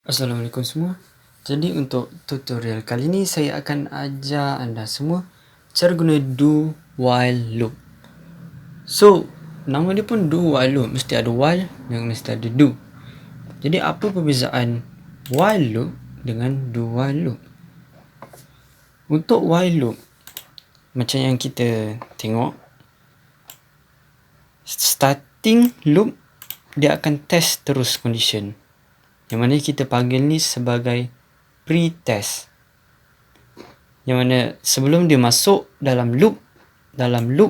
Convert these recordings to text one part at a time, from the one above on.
Assalamualaikum semua. Jadi untuk tutorial kali ini saya akan ajar anda semua cara guna do while loop. So, nama dia pun do while loop, mesti ada while dan mesti ada do. Jadi apa perbezaan while loop dengan do while loop? Untuk while loop, macam yang kita tengok, starting loop dia akan test terus condition. Yang mana kita panggil ni sebagai pre-test. Yang mana sebelum dia masuk dalam loop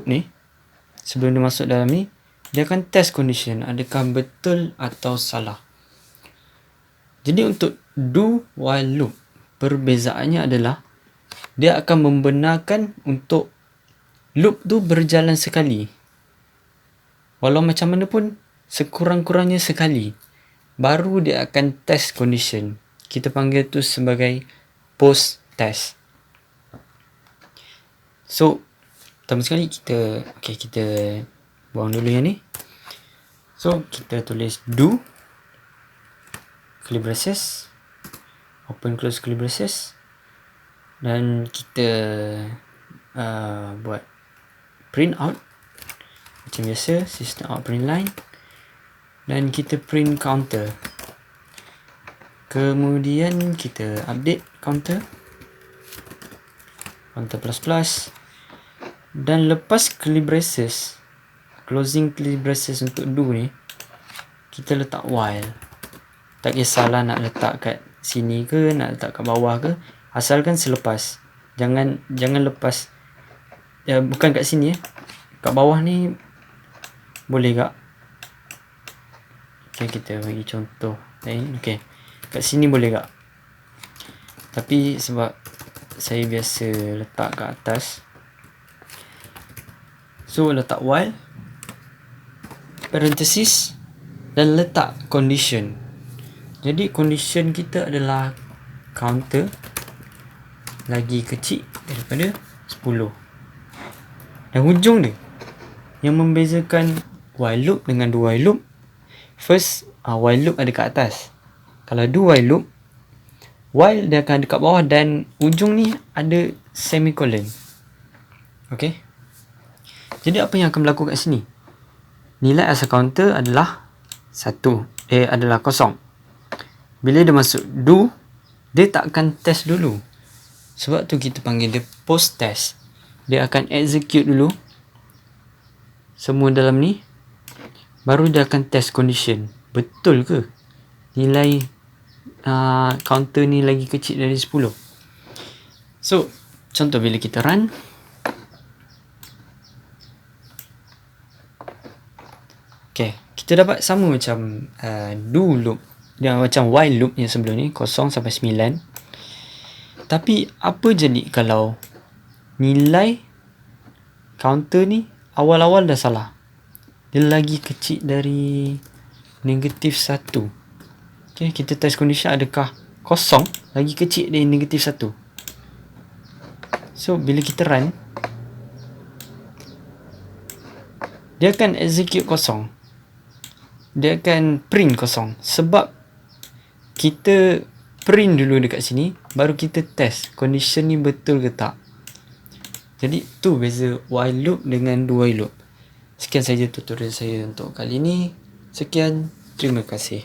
ni, sebelum dia masuk dalam ni, dia akan test condition, adakah betul atau salah. Jadi untuk do while loop, perbezaannya adalah dia akan membenarkan untuk loop tu berjalan sekali. Walau macam mana pun, sekurang-kurangnya sekali. Baru dia akan test condition. Kita panggil tu sebagai post test. So, pertama sekali kita buang dulu yang ni. So, kita tulis do curly braces, open close curly braces, dan kita buat print out macam biasa, system out print line, dan kita print counter. Kemudian kita update counter plus plus, dan lepas curly braces, closing curly braces untuk do ni, kita letak while. Tak kisahlah nak letak kat sini ke, nak letak kat bawah ke, asalkan selepas. Jangan lepas, ya, bukan kat sini kat bawah ni boleh tak? Okay, kita bagi contoh lain. Okay, kat sini boleh tak? Tapi sebab saya biasa letak kat atas, so letak while, parenthesis, dan letak condition. Jadi condition kita adalah counter lagi kecil daripada 10. Dan hujung dia yang membezakan while loop dengan do while loop, first, while loop ada kat atas. Kalau do while loop, while dia akan ada kat bawah dan ujung ni ada semicolon. Okay. Jadi apa yang akan berlaku kat sini? Nilai asal counter adalah 1. Adalah kosong. Bila dia masuk do, dia tak akan test dulu. Sebab tu kita panggil dia post test. Dia akan execute dulu semua dalam ni, baru dia akan test condition. Betul ke nilai counter ni lagi kecil dari 10? So, contoh bila kita run, okay, kita dapat sama macam do loop, dia macam while loop yang sebelum ni, 0 sampai 9. Tapi apa jadi kalau nilai counter ni awal-awal dah salah, dia lagi kecil dari negatif 1. Okay, kita test condition, adakah 0 lagi kecil dari negatif 1. So, bila kita run, dia akan execute 0. Dia akan print 0. Sebab kita print dulu dekat sini, baru kita test condition ni betul ke tak. Jadi tu beza while loop dengan do while loop. Sekian saja tutorial saya untuk kali ini. Sekian, terima kasih.